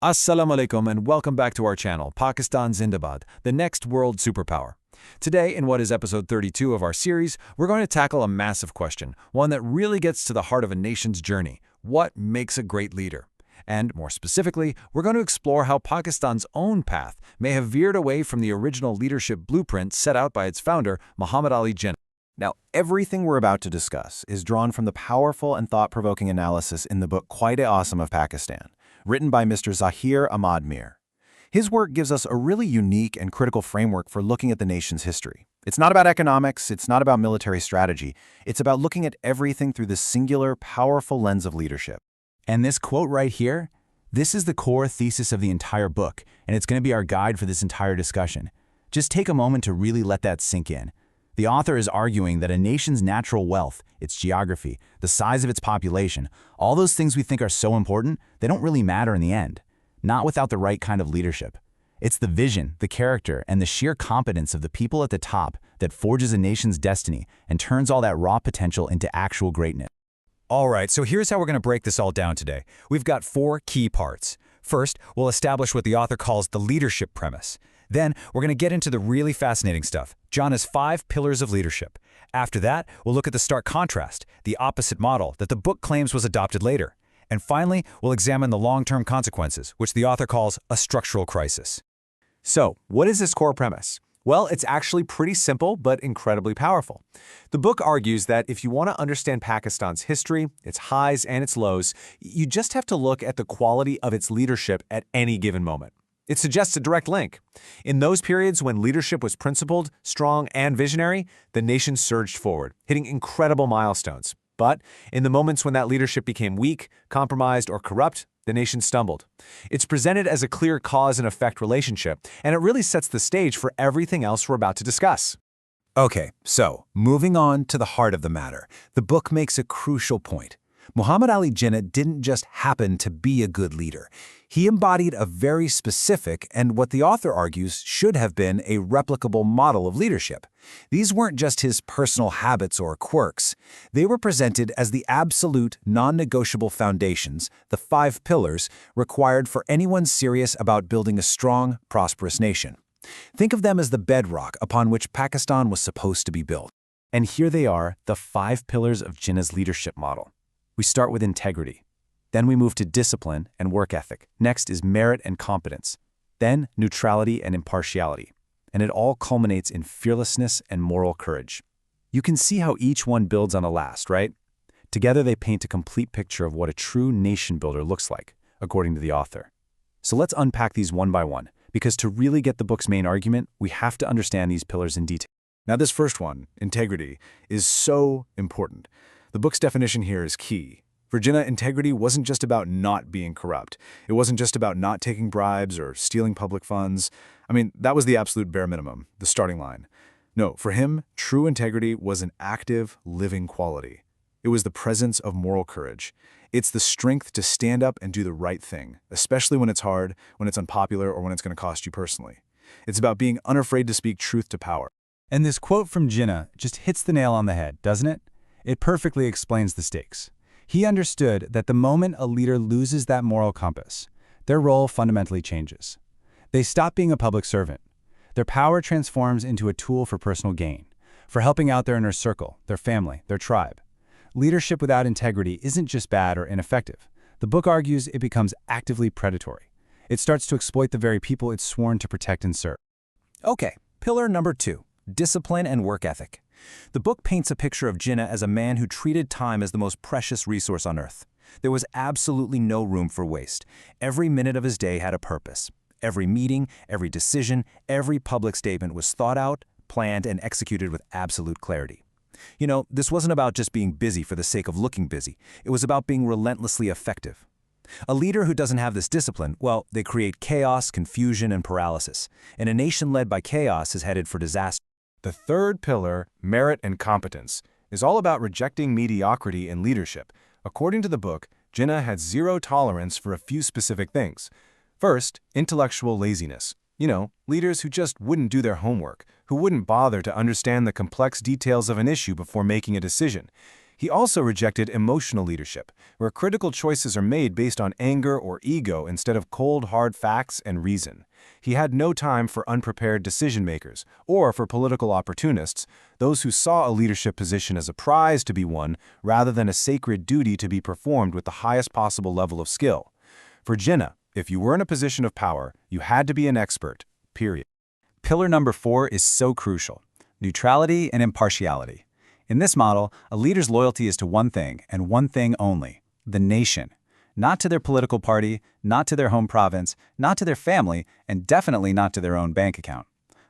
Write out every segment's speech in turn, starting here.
Assalamu alaikum and welcome back to our channel, Pakistan Zindabad, the next world superpower. Today, in what is episode 32 of our series, we're going to tackle a massive question, one that really gets to the heart of a nation's journey. What makes a great leader? And more specifically, we're going to explore how Pakistan's own path may have veered away from the original leadership blueprint set out by its founder, Muhammad Ali Jinnah. Now, everything we're about to discuss is drawn from the powerful and thought-provoking analysis in the book Quaid-e-Azam of Pakistan, written by Mr. Zahir Ahmad Mir. His work gives us a really unique and critical framework for looking at the nation's history. It's not about economics, it's not about military strategy, it's about looking at everything through this singular, powerful lens of leadership. And this quote right here, this is the core thesis of the entire book, and it's going to be our guide for this entire discussion. Just take a moment to really let that sink in. The author is arguing that a nation's natural wealth, its geography, the size of its population, all those things we think are so important, they don't really matter in the end. Not without the right kind of leadership. It's the vision, the character, and the sheer competence of the people at the top that forges a nation's destiny and turns all that raw potential into actual greatness. All right, so here's how we're going to break this all down today. We've got 4 key parts. First, we'll establish what the author calls the leadership premise. Then, we're going to get into the really fascinating stuff, Jinnah's 5 pillars of leadership. After that, we'll look at the stark contrast, the opposite model that the book claims was adopted later. And finally, we'll examine the long-term consequences, which the author calls a structural crisis. So, what is this core premise? Well, it's actually pretty simple, but incredibly powerful. The book argues that if you want to understand Pakistan's history, its highs and its lows, you just have to look at the quality of its leadership at any given moment. It suggests a direct link. In those periods when leadership was principled, strong, and visionary, the nation surged forward, hitting incredible milestones. But in the moments when that leadership became weak, compromised, or corrupt, the nation stumbled. It's presented as a clear cause and effect relationship, and it really sets the stage for everything else we're about to discuss. Okay, so moving on to the heart of the matter, the book makes a crucial point. Muhammad Ali Jinnah didn't just happen to be a good leader. He embodied a very specific and what the author argues should have been a replicable model of leadership. These weren't just his personal habits or quirks. They were presented as the absolute, non-negotiable foundations, the 5 pillars, required for anyone serious about building a strong, prosperous nation. Think of them as the bedrock upon which Pakistan was supposed to be built. And here they are, the 5 pillars of Jinnah's leadership model. We start with integrity. Then we move to discipline and work ethic. Next is merit and competence. Then neutrality and impartiality. And it all culminates in fearlessness and moral courage. You can see how each one builds on the last, right? Together they paint a complete picture of what a true nation builder looks like, according to the author. So let's unpack these one by one, because to really get the book's main argument, we have to understand these pillars in detail. Now this first one, integrity, is so important. The book's definition here is key. For Jinnah, integrity wasn't just about not being corrupt. It wasn't just about not taking bribes or stealing public funds. I mean, that was the absolute bare minimum, the starting line. No, for him, true integrity was an active, living quality. It was the presence of moral courage. It's the strength to stand up and do the right thing, especially when it's hard, when it's unpopular, or when it's going to cost you personally. It's about being unafraid to speak truth to power. And this quote from Jinnah just hits the nail on the head, doesn't it? It perfectly explains the stakes. He understood that the moment a leader loses that moral compass, their role fundamentally changes. They stop being a public servant. Their power transforms into a tool for personal gain, for helping out their inner circle, their family, their tribe. Leadership without integrity isn't just bad or ineffective. The book argues it becomes actively predatory. It starts to exploit the very people it's sworn to protect and serve. Okay, pillar number 2, discipline and work ethic. The book paints a picture of Jinnah as a man who treated time as the most precious resource on earth. There was absolutely no room for waste. Every minute of his day had a purpose. Every meeting, every decision, every public statement was thought out, planned, and executed with absolute clarity. You know, this wasn't about just being busy for the sake of looking busy. It was about being relentlessly effective. A leader who doesn't have this discipline, well, they create chaos, confusion, and paralysis. And a nation led by chaos is headed for disaster. The third pillar, merit and competence, is all about rejecting mediocrity in leadership. According to the book, Jinnah had zero tolerance for a few specific things. First, intellectual laziness. You know, leaders who just wouldn't do their homework, who wouldn't bother to understand the complex details of an issue before making a decision. He also rejected emotional leadership, where critical choices are made based on anger or ego instead of cold, hard facts and reason. He had no time for unprepared decision-makers or for political opportunists, those who saw a leadership position as a prize to be won rather than a sacred duty to be performed with the highest possible level of skill. For Jinnah, if you were in a position of power, you had to be an expert, period. Pillar number 4 is so crucial: neutrality and impartiality. In this model, a leader's loyalty is to one thing and one thing only: the nation. Not to their political party, not to their home province, not to their family, and definitely not to their own bank account.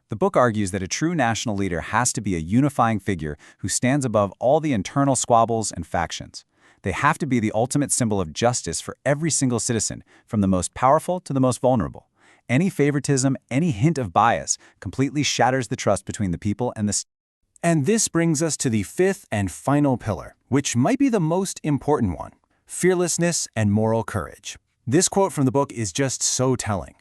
The book argues that a true national leader has to be a unifying figure who stands above all the internal squabbles and factions. They have to be the ultimate symbol of justice for every single citizen, from the most powerful to the most vulnerable. Any favoritism, any hint of bias, completely shatters the trust between the people and the state. And this brings us to the 5th and final pillar, which might be the most important one: fearlessness and moral courage. This quote from the book is just so telling.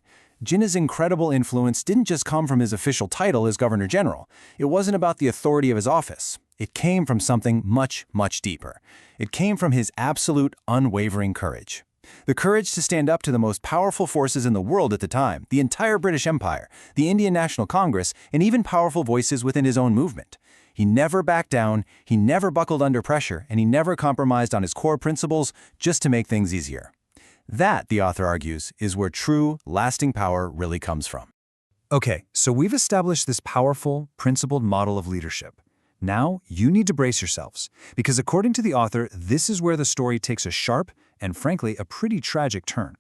Jinnah's incredible influence didn't just come from his official title as Governor General. It wasn't about the authority of his office. It came from something much, much deeper. It came from his absolute, unwavering courage. The courage to stand up to the most powerful forces in the world at the time, the entire British Empire, the Indian National Congress, and even powerful voices within his own movement. He never backed down, he never buckled under pressure, and he never compromised on his core principles just to make things easier. That, the author argues, is where true, lasting power really comes from. Okay, so we've established this powerful, principled model of leadership. Now, you need to brace yourselves, because according to the author, this is where the story takes a sharp and, frankly, a pretty tragic turn.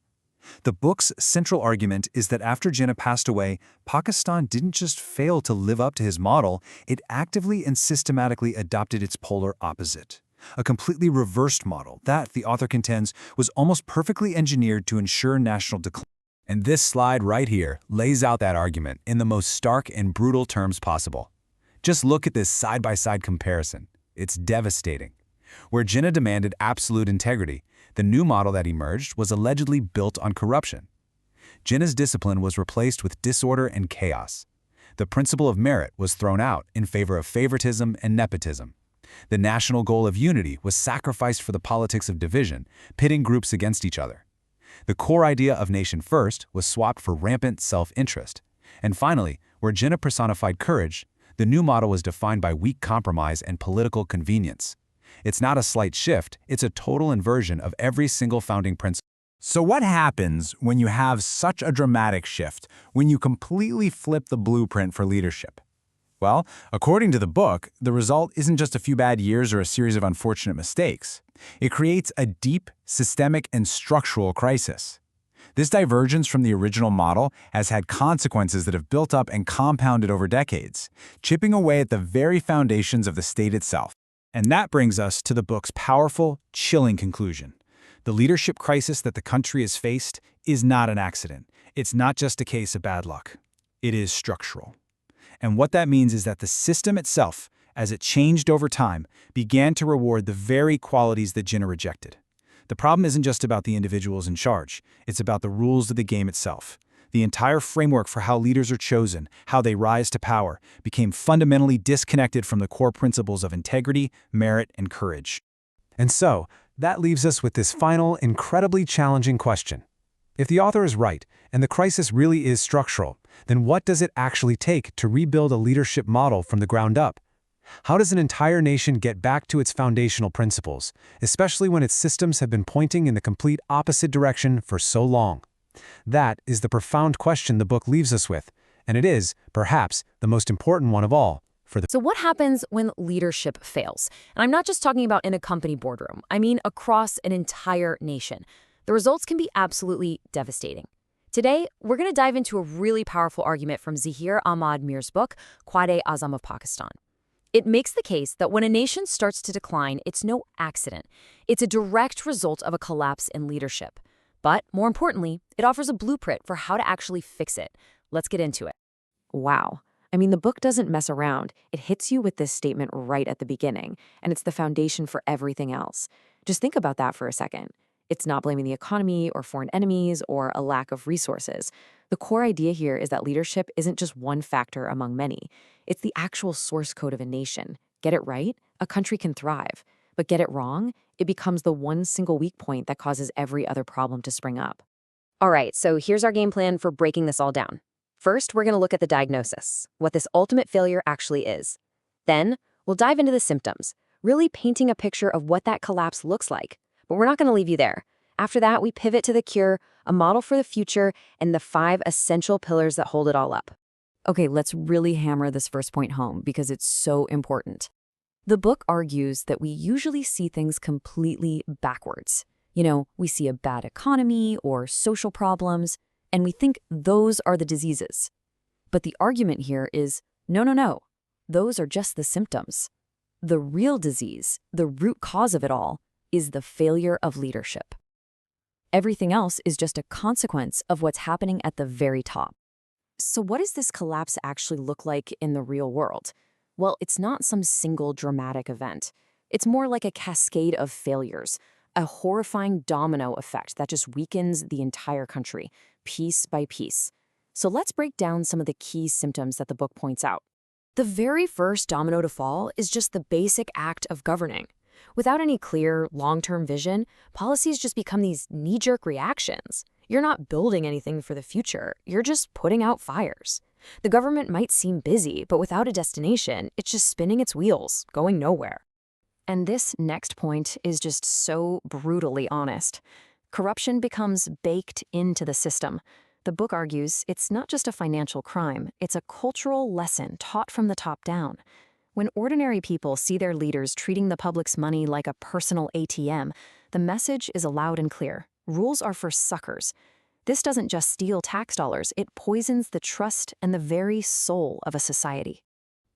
The book's central argument is that after Jinnah passed away, Pakistan didn't just fail to live up to his model, it actively and systematically adopted its polar opposite. A completely reversed model that, the author contends, was almost perfectly engineered to ensure national decline. And this slide right here lays out that argument in the most stark and brutal terms possible. Just look at this side-by-side comparison. It's devastating. Where Jinnah demanded absolute integrity, the new model that emerged was allegedly built on corruption. Jinnah's discipline was replaced with disorder and chaos. The principle of merit was thrown out in favor of favoritism and nepotism. The national goal of unity was sacrificed for the politics of division, pitting groups against each other. The core idea of nation first was swapped for rampant self-interest. And finally, where Jinnah personified courage, the new model was defined by weak compromise and political convenience. It's not a slight shift, it's a total inversion of every single founding principle. So what happens when you have such a dramatic shift, when you completely flip the blueprint for leadership? Well, according to the book, the result isn't just a few bad years or a series of unfortunate mistakes. It creates a deep, systemic, and structural crisis. This divergence from the original model has had consequences that have built up and compounded over decades, chipping away at the very foundations of the state itself. And that brings us to the book's powerful, chilling conclusion. The leadership crisis that the country has faced is not an accident. It's not just a case of bad luck. It is structural. And what that means is that the system itself, as it changed over time, began to reward the very qualities that Jinnah rejected. The problem isn't just about the individuals in charge. It's about the rules of the game itself. The entire framework for how leaders are chosen, how they rise to power, became fundamentally disconnected from the core principles of integrity, merit, and courage. And so, that leaves us with this final, incredibly challenging question. If the author is right, and the crisis really is structural, then what does it actually take to rebuild a leadership model from the ground up? How does an entire nation get back to its foundational principles, especially when its systems have been pointing in the complete opposite direction for so long? That is the profound question the book leaves us with, and it is, perhaps, the most important one of all. So what happens when leadership fails? And I'm not just talking about in a company boardroom. I mean across an entire nation. The results can be absolutely devastating. Today, we're going to dive into a really powerful argument from Zahir Ahmad Mir's book, Quaid-e-Azam of Pakistan. It makes the case that when a nation starts to decline, it's no accident. It's a direct result of a collapse in leadership. But more importantly, it offers a blueprint for how to actually fix it. Let's get into it. Wow. I mean, the book doesn't mess around. It hits you with this statement right at the beginning, and it's the foundation for everything else. Just think about that for a second. It's not blaming the economy or foreign enemies or a lack of resources. The core idea here is that leadership isn't just one factor among many. It's the actual source code of a nation. Get it right? A country can thrive. But get it wrong, it becomes the one single weak point that causes every other problem to spring up. All right, so here's our game plan for breaking this all down. First, we're going to look at the diagnosis, what this ultimate failure actually is. Then, we'll dive into the symptoms, really painting a picture of what that collapse looks like. But we're not going to leave you there. After that, we pivot to the cure, a model for the future, and the 5 essential pillars that hold it all up. Okay, let's really hammer this first point home because it's so important. The book argues that we usually see things completely backwards. We see a bad economy or social problems, and we think those are the diseases. But the argument here is, no. Those are just the symptoms. The real disease, the root cause of it all, is the failure of leadership. Everything else is just a consequence of what's happening at the very top. So what does this collapse actually look like in the real world? Well, it's not some single dramatic event. It's more like a cascade of failures, a horrifying domino effect that just weakens the entire country, piece by piece. So let's break down some of the key symptoms that the book points out. The very first domino to fall is just the basic act of governing. Without any clear, long-term vision, policies just become these knee-jerk reactions. You're not building anything for the future, you're just putting out fires. The government might seem busy, but without a destination, it's just spinning its wheels, going nowhere. And this next point is just so brutally honest. Corruption becomes baked into the system. The book argues it's not just a financial crime, it's a cultural lesson taught from the top down. When ordinary people see their leaders treating the public's money like a personal ATM, the message is loud and clear. Rules are for suckers. This doesn't just steal tax dollars, it poisons the trust and the very soul of a society.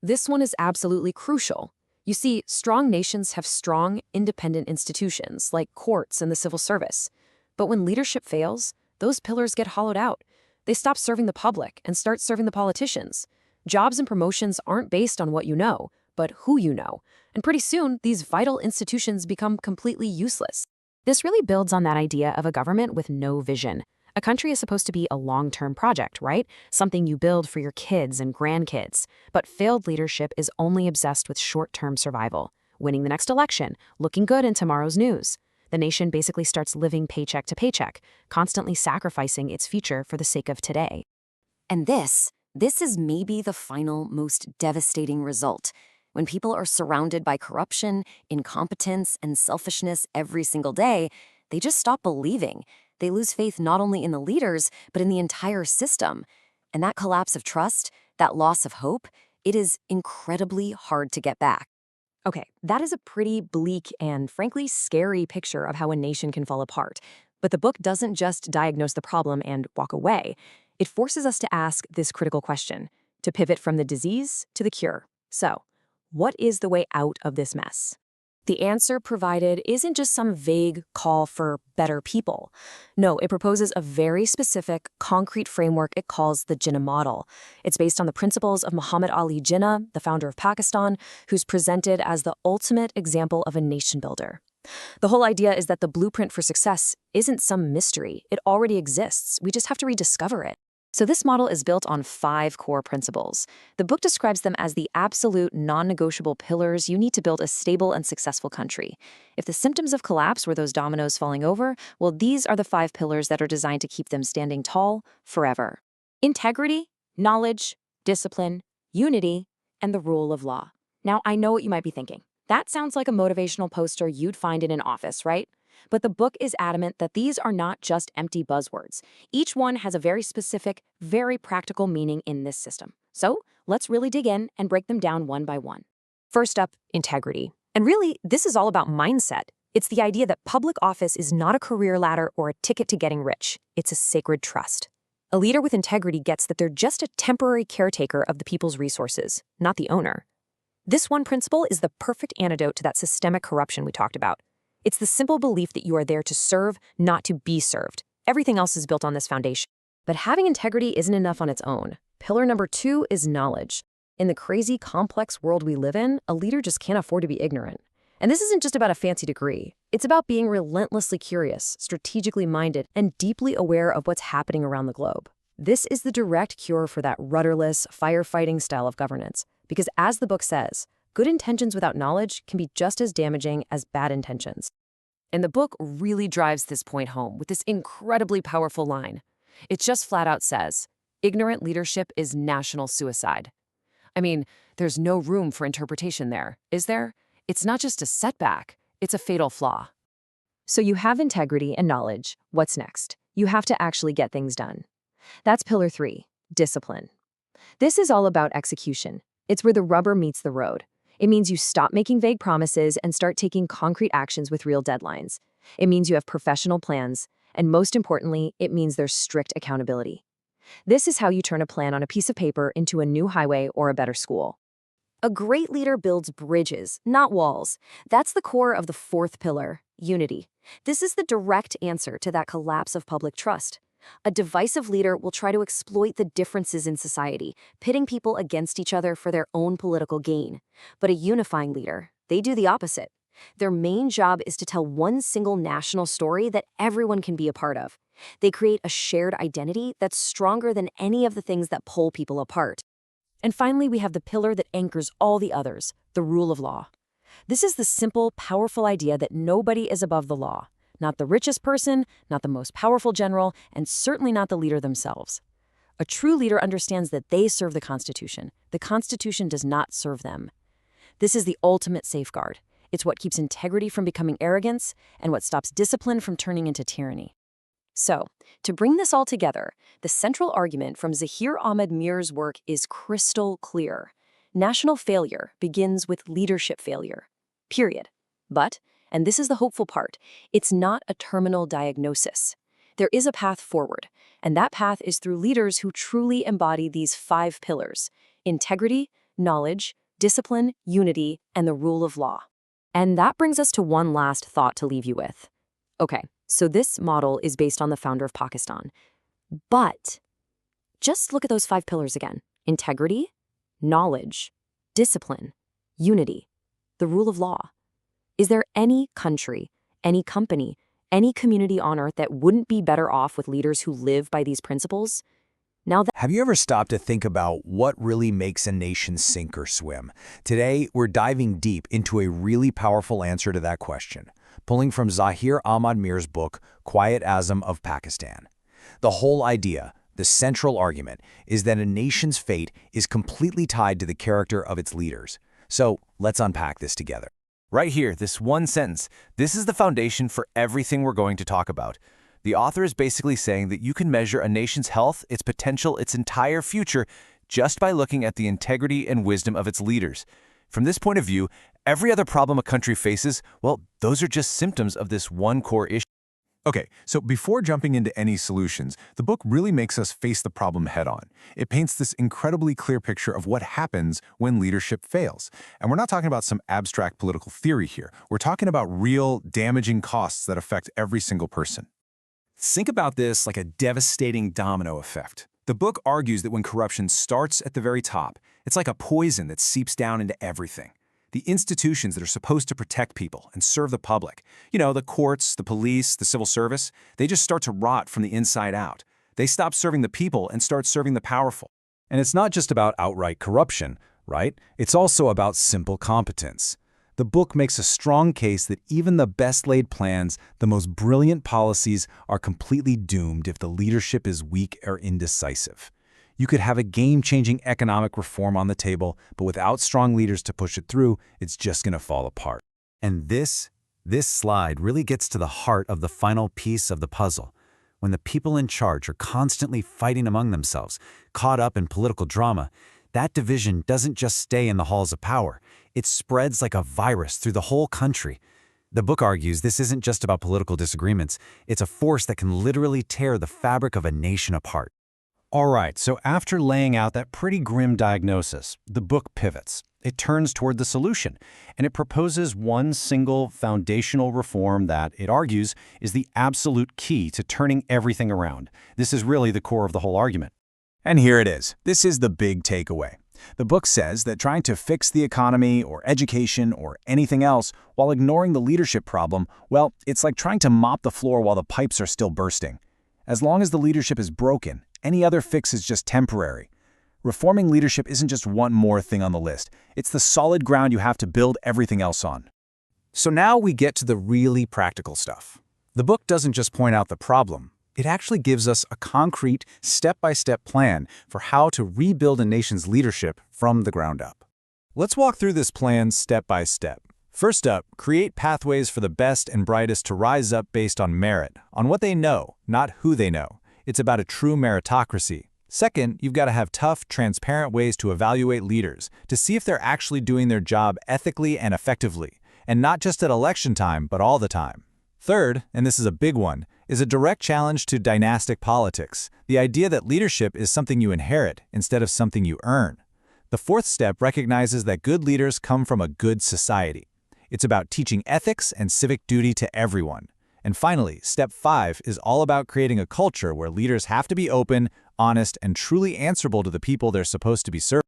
This one is absolutely crucial. You see, strong nations have strong, independent institutions, like courts and the civil service. But when leadership fails, those pillars get hollowed out. They stop serving the public and start serving the politicians. Jobs and promotions aren't based on what you know, but who you know. And pretty soon, these vital institutions become completely useless. This really builds on that idea of a government with no vision. A country is supposed to be a long-term project, right? Something you build for your kids and grandkids. But failed leadership is only obsessed with short-term survival, winning the next election, looking good in tomorrow's news. The nation basically starts living paycheck to paycheck, constantly sacrificing its future for the sake of today. And this is maybe the final, most devastating result. When people are surrounded by corruption, incompetence, and selfishness every single day, they just stop believing. They lose faith not only in the leaders, but in the entire system. And that collapse of trust, that loss of hope, it is incredibly hard to get back. Okay, that is a pretty bleak and frankly scary picture of how a nation can fall apart. But the book doesn't just diagnose the problem and walk away. It forces us to ask this critical question, to pivot from the disease to the cure. So, what is the way out of this mess? The answer provided isn't just some vague call for better people. No, it proposes a very specific, concrete framework it calls the Jinnah model. It's based on the principles of Muhammad Ali Jinnah, the founder of Pakistan, who's presented as the ultimate example of a nation builder. The whole idea is that the blueprint for success isn't some mystery. It already exists. We just have to rediscover it. So this model is built on 5 core principles. The book describes them as the absolute non-negotiable pillars you need to build a stable and successful country. If the symptoms of collapse were those dominoes falling over, well, these are the 5 pillars that are designed to keep them standing tall forever. Integrity, knowledge, discipline, unity, and the rule of law. Now, I know what you might be thinking. That sounds like a motivational poster you'd find in an office, right? But the book is adamant that these are not just empty buzzwords. Each one has a very specific, very practical meaning in this system. So let's really dig in and break them down one by one. First up, integrity. And really, this is all about mindset. It's the idea that public office is not a career ladder or a ticket to getting rich. It's a sacred trust. A leader with integrity gets that they're just a temporary caretaker of the people's resources, not the owner. This one principle is the perfect antidote to that systemic corruption we talked about. It's the simple belief that you are there to serve, not to be served. Everything else is built on this foundation. But having integrity isn't enough on its own. Pillar number 2 is knowledge. In the crazy, complex world we live in, a leader just can't afford to be ignorant. And this isn't just about a fancy degree. It's about being relentlessly curious, strategically minded, and deeply aware of what's happening around the globe. This is the direct cure for that rudderless, firefighting style of governance. Because as the book says, Good intentions without knowledge can be just as damaging as bad intentions. And the book really drives this point home with this incredibly powerful line. It just flat out says, ignorant leadership is national suicide. I mean, there's no room for interpretation there, is there? It's not just a setback, it's a fatal flaw. So you have integrity and knowledge. What's next? You have to actually get things done. That's pillar 3, discipline. This is all about execution. It's where the rubber meets the road. It means you stop making vague promises and start taking concrete actions with real deadlines. It means you have professional plans, and most importantly, it means there's strict accountability. This is how you turn a plan on a piece of paper into a new highway or a better school. A great leader builds bridges, not walls. That's the core of the 4th pillar, unity. This is the direct answer to that collapse of public trust. A divisive leader will try to exploit the differences in society, pitting people against each other for their own political gain. But a unifying leader, they do the opposite. Their main job is to tell one single national story that everyone can be a part of. They create a shared identity that's stronger than any of the things that pull people apart. And finally, we have the pillar that anchors all the others, the rule of law. This is the simple, powerful idea that nobody is above the law. Not the richest person, not the most powerful general, and certainly not the leader themselves. A true leader understands that they serve the Constitution. The Constitution does not serve them. This is the ultimate safeguard. It's what keeps integrity from becoming arrogance and what stops discipline from turning into tyranny. So, to bring this all together, the central argument from Zahir Ahmad Mir's work is crystal clear. National failure begins with leadership failure. Period. But, and this is the hopeful part, it's not a terminal diagnosis. There is a path forward, and that path is through leaders who truly embody these 5 pillars: integrity, knowledge, discipline, unity, and the rule of law. And that brings us to one last thought to leave you with. Okay, so this model is based on the founder of Pakistan. But just look at those 5 pillars again: integrity, knowledge, discipline, unity, the rule of law. Is there any country, any company, any community on earth that wouldn't be better off with leaders who live by these principles? Now that Have you ever stopped to think about what really makes a nation sink or swim? Today, we're diving deep into a really powerful answer to that question, pulling from Zahir Ahmad Mir's book, Quaid-e-Azam of Pakistan. The whole idea, the central argument, is that a nation's fate is completely tied to the character of its leaders. So let's unpack this together. Right here, this one sentence, this is the foundation for everything we're going to talk about. The author is basically saying that you can measure a nation's health, its potential, its entire future, just by looking at the integrity and wisdom of its leaders. From this point of view, every other problem a country faces, well, those are just symptoms of this one core issue. Okay, so before jumping into any solutions, the book really makes us face the problem head-on. It paints this incredibly clear picture of what happens when leadership fails. And we're not talking about some abstract political theory here. We're talking about real, damaging costs that affect every single person. Think about this like a devastating domino effect. The book argues that when corruption starts at the very top, it's like a poison that seeps down into everything. The institutions that are supposed to protect people and serve the public, the courts, the police, the civil service, they just start to rot from the inside out. They stop serving the people and start serving the powerful. And it's not just about outright corruption, right? It's also about simple competence. The book makes a strong case that even the best-laid plans, the most brilliant policies, are completely doomed if the leadership is weak or indecisive. You could have a game-changing economic reform on the table, but without strong leaders to push it through, it's just going to fall apart. And this slide really gets to the heart of the final piece of the puzzle. When the people in charge are constantly fighting among themselves, caught up in political drama, that division doesn't just stay in the halls of power. It spreads like a virus through the whole country. The book argues this isn't just about political disagreements. It's a force that can literally tear the fabric of a nation apart. All right, so after laying out that pretty grim diagnosis, the book pivots. It turns toward the solution, and it proposes one single foundational reform that, it argues, is the absolute key to turning everything around. This is really the core of the whole argument. And here it is. This is the big takeaway. The book says that trying to fix the economy or education or anything else while ignoring the leadership problem, well, it's like trying to mop the floor while the pipes are still bursting. As long as the leadership is broken, any other fix is just temporary. Reforming leadership isn't just one more thing on the list. It's the solid ground you have to build everything else on. So now we get to the really practical stuff. The book doesn't just point out the problem. It actually gives us a concrete, step-by-step plan for how to rebuild a nation's leadership from the ground up. Let's walk through this plan step by step. First up, create pathways for the best and brightest to rise up based on merit, on what they know, not who they know. It's about a true meritocracy. Second, you've got to have tough, transparent ways to evaluate leaders, to see if they're actually doing their job ethically and effectively, and not just at election time, but all the time. Third, and this is a big one, is a direct challenge to dynastic politics, the idea that leadership is something you inherit instead of something you earn. The fourth step recognizes that good leaders come from a good society. It's about teaching ethics and civic duty to everyone. And finally, step 5 is all about creating a culture where leaders have to be open, honest, and truly answerable to the people they're supposed to be serving.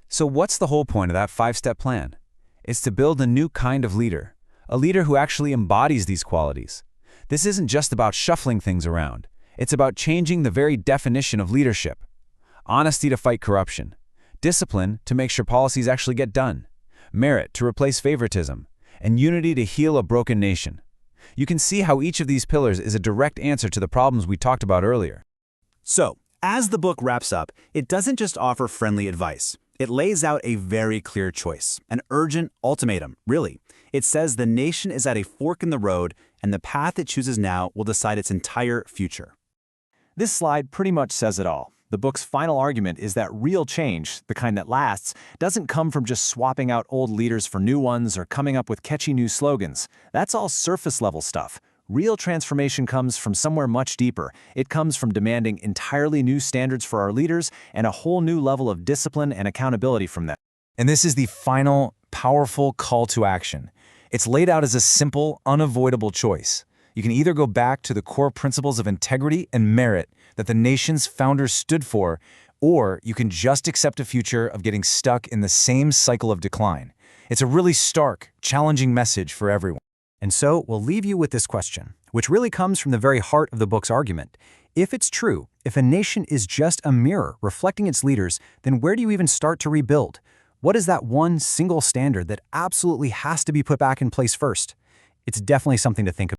So what's the whole point of that 5-step plan? It's to build a new kind of leader, a leader who actually embodies these qualities. This isn't just about shuffling things around. It's about changing the very definition of leadership. Honesty to fight corruption. Discipline to make sure policies actually get done. Merit to replace favoritism. And unity to heal a broken nation. You can see how each of these pillars is a direct answer to the problems we talked about earlier. So, as the book wraps up, it doesn't just offer friendly advice. It lays out a very clear choice, an urgent ultimatum, really. It says the nation is at a fork in the road, and the path it chooses now will decide its entire future. This slide pretty much says it all. The book's final argument is that real change, the kind that lasts, doesn't come from just swapping out old leaders for new ones or coming up with catchy new slogans. That's all surface-level stuff. Real transformation comes from somewhere much deeper. It comes from demanding entirely new standards for our leaders and a whole new level of discipline and accountability from them. And this is the final, powerful call to action. It's laid out as a simple, unavoidable choice. You can either go back to the core principles of integrity and merit that the nation's founders stood for, or you can just accept a future of getting stuck in the same cycle of decline. It's a really stark, challenging message for everyone. And so we'll leave you with this question, which really comes from the very heart of the book's argument. If it's true, if a nation is just a mirror reflecting its leaders, then where do you even start to rebuild? What is that one single standard that absolutely has to be put back in place first? It's definitely something to think about.